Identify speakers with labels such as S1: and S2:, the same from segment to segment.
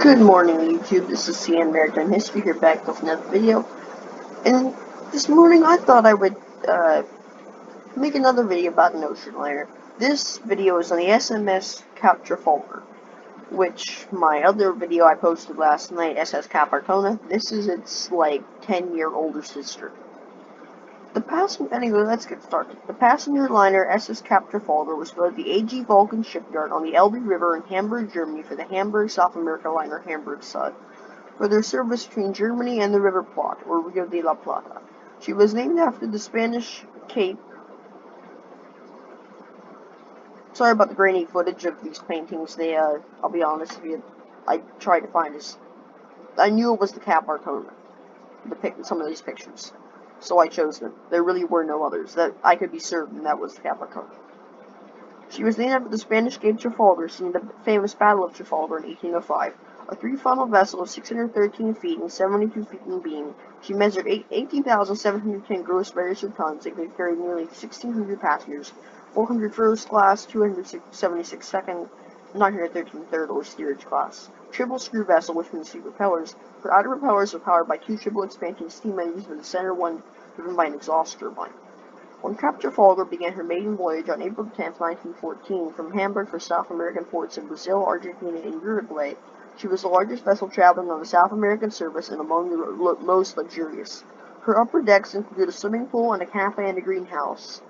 S1: Good morning, YouTube. This is CN Maritime History here back with another video. And this morning I thought I would make another video about an ocean liner. This video is on the SMS Cap Trafalgar, which my other video I posted last night, SS Cap Arcona, this is its 10-year older sister. Anyway, let's get started. The passenger liner SS Cap Trafalgar was built at the AG Vulcan shipyard on the Elbe River in Hamburg, Germany for the Hamburg South America liner Hamburg Sud, for their service between Germany and the River Plate, or Rio de la Plata. She was named after the Spanish Cape. Sorry about the grainy footage of these paintings. I'll be honest with you, I tried to find this. I knew it was the Cap Arcona, some of these pictures, so I chose them. There really were no others. That I could be certain that was the Cap Arcona. She was named after the Spanish Cape Trafalgar, seen the famous Battle of Trafalgar in 1805. A three-funnel vessel of 613 feet and 72 feet in beam, she measured 18,710 gross registered tons and could carry nearly 1,600 passengers, 400 first class, 276 second, 913 third or steerage class. Triple screw vessel, which means two propellers. Her outer propellers were powered by two triple expansion steam engines, with the center one driven by an exhaust turbine. When Cap Trafalgar began her maiden voyage on April 10, 1914, from Hamburg for South American ports in Brazil, Argentina, and Uruguay, she was the largest vessel traveling on the South American service and among the most luxurious. Her upper decks included a swimming pool and a cafe and a greenhouse.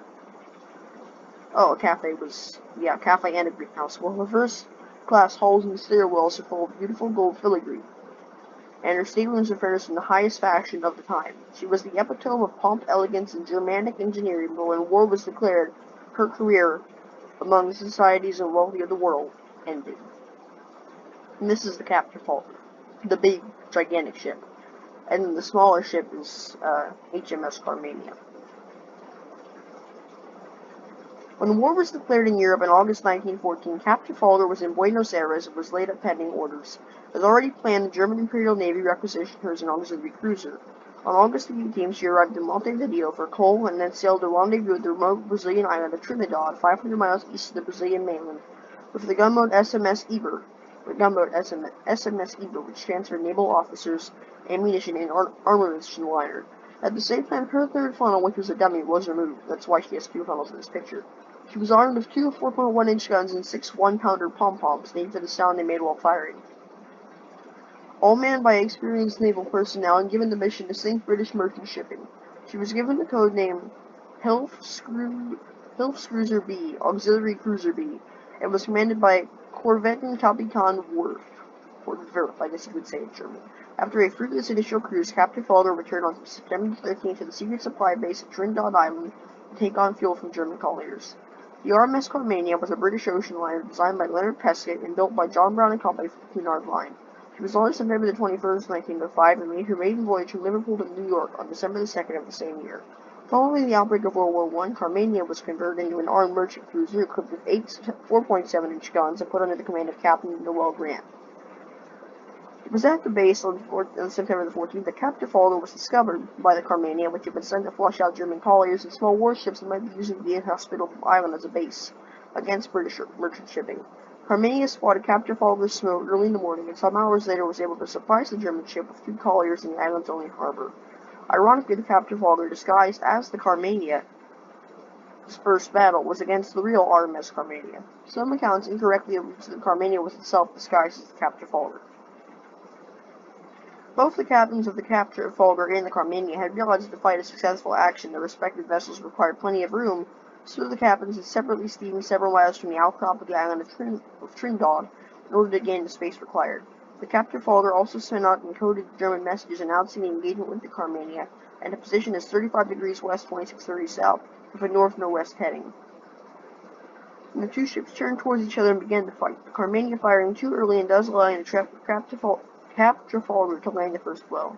S1: Oh, cafe and a greenhouse. While her first-class halls and stairwells are full of beautiful gold filigree, and her staterooms were furnished in the highest fashion of the time. She was the epitome of pomp, elegance, and Germanic engineering, but when war was declared, her career among the societies and wealthy of the world ended. And this is the Cap Trafalgar, the big, gigantic ship. And the smaller ship is HMS Carmania. When war was declared in Europe in August 1914, Cap Trafalgar was in Buenos Aires and was laid up pending orders. As already planned, the German Imperial Navy requisitioned her as an auxiliary cruiser. On August 18th, she arrived in Montevideo for coal and then sailed to rendezvous at the remote Brazilian island of Trindade, 500 miles east of the Brazilian mainland, with the gunboat SMS Eber, which transferred naval officers, ammunition, and armaments to the liner. At the same time, her third funnel, which was a dummy, was removed. That's why she has two funnels in this picture. She was armed with two 4.1-inch guns and 6 one-pounder pom-poms, named for the sound they made while firing. All manned by experienced naval personnel and given the mission to sink British merchant shipping. She was given the code name Hilfscruiser B, Auxiliary Cruiser B, and was commanded by Korvettenkapitan Werf, I guess you would say in German. After a fruitless initial cruise, Cap Trafalgar returned on September 13th to the secret supply base at Trindade Island to take on fuel from German colliers. The RMS Carmania was a British ocean liner designed by Leonard Pescott and built by John Brown and Company for the Cunard Line. She was launched on November 21st, 1905, and made her maiden voyage from Liverpool to New York on December 2nd of the same year. Following the outbreak of World War I, Carmania was converted into an armed merchant cruiser equipped with 8 4.7-inch guns and put under the command of Captain Noel Grant. It was at the base on September 14th that Cap Trafalgar was discovered by the Carmania, which had been sent to flush out German colliers and small warships that might be using the inhospitable island as a base against British merchant shipping. Carmania spotted Cap Trafalgar's smoke early in the morning, and some hours later was able to surprise the German ship with 2 colliers in the island's only harbor. Ironically, the Cap Trafalgar, disguised as the Carmania's first battle, was against the real RMS Carmania. Some accounts incorrectly allude to the Carmania was itself disguised as the Cap Trafalgar. Both the captains of the Cap Trafalgar and the Carmania had realized that to fight a successful action, their respective vessels required plenty of room, so the captains had separately steamed several miles from the outcrop of the island of Trindade in order to gain the space required. The Cap Trafalgar also sent out encoded German messages announcing the engagement with the Carmania, and a position is 35 degrees west, 26 south, with a north-northwest heading. And the two ships turned towards each other and began to fight, the Carmania firing too early and thus allowing the Cap Trafalgar to land the first blow.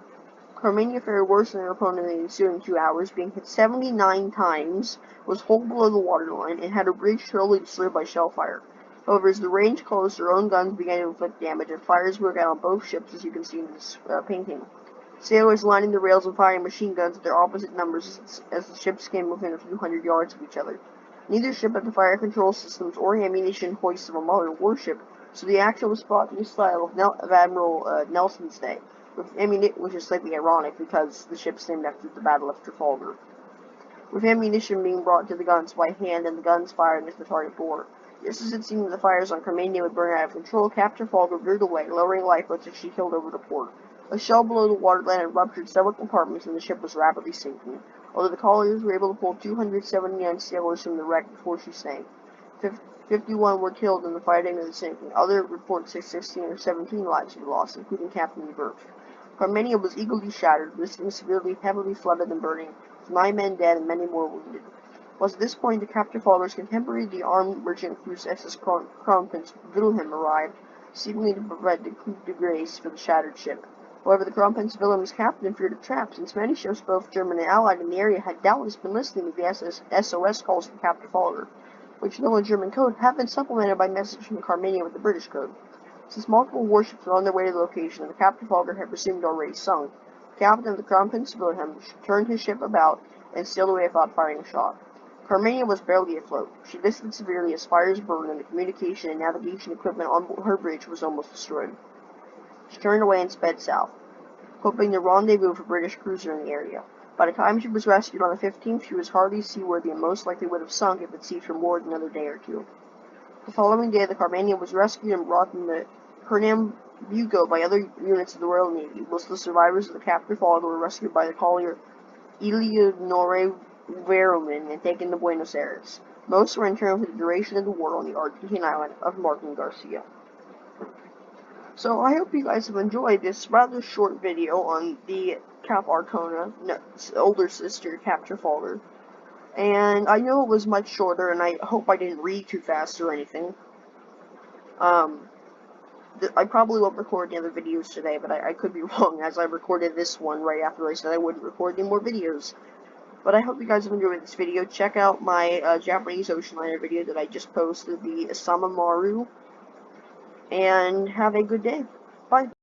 S1: Carmania fared worse than her opponent in the ensuing 2 hours, being hit 79 times, was hull below the waterline, and had her bridge totally destroyed by shell fire. However, as the range closed, her own guns began to inflict damage, and fires broke out on both ships, as you can see in this painting. Sailors lining the rails and firing machine guns at their opposite numbers as the ships came within a few hundred yards of each other. Neither ship had the fire control systems or ammunition hoists of a modern warship, so the action was fought in the style of Admiral Nelson's day, which is slightly ironic because the ship's named after the Battle of Trafalgar, with ammunition being brought to the guns by hand and the guns firing as the target bore. Just as it seemed that the fires on Carmania would burn out of control, Cap Trafalgar veered away, lowering lifeboats as she killed over the port. A shell below the waterline had ruptured several compartments and the ship was rapidly sinking, although the colliers were able to pull 279 sailors from the wreck before she sank. 51 were killed in the fighting of the sinking. Other reports say 16 or 17 lives were lost, including Captain Burke. Carmania was equally shattered, listing severely, heavily flooded and burning, with 9 men dead and many more wounded. It was at this point that Cap Trafalgar's contemporary, the armed merchant cruise SS Crown Prince Wilhelm, arrived, seemingly to provide the coup de grace for the shattered ship. However, the Crown Prince Wilhelm's captain feared a trap, since many ships, both German and Allied, in the area had doubtless been listening to the SOS calls from Cap Trafalgar, which, though in German code, have been supplemented by messages from Carmania with the British code. Since multiple warships were on their way to the location and the Cap Trafalgar had presumed already sunk, the captain of the Crown Prince Wilhelm turned his ship about and sailed away without firing a shot. Carmania was barely afloat. She listed severely as fires burned and the communication and navigation equipment on her bridge was almost destroyed. She turned away and sped south, hoping to rendezvous with a British cruiser in the area. By the time she was rescued on the 15th, she was hardly seaworthy and most likely would have sunk if at sea for more than another day or two. The following day, the Carmania was rescued and brought in the Pernambuco by other units of the Royal Navy. Most of the survivors of the Cap Trafalgar were rescued by the collier Eleonore Verumin and taken to Buenos Aires. Most were interned for the duration of the war on the Argentine island of Martin Garcia. So I hope you guys have enjoyed this rather short video on the Cap Arcona, older sister Cap Trafalgar. And I know it was much shorter, and I hope I didn't read too fast or anything. I probably won't record any other videos today, but I could be wrong, as I recorded this one right after I said I wouldn't record any more videos. But I hope you guys have enjoyed this video. Check out my Japanese ocean liner video that I just posted, the Samamaru, and have a good day. Bye.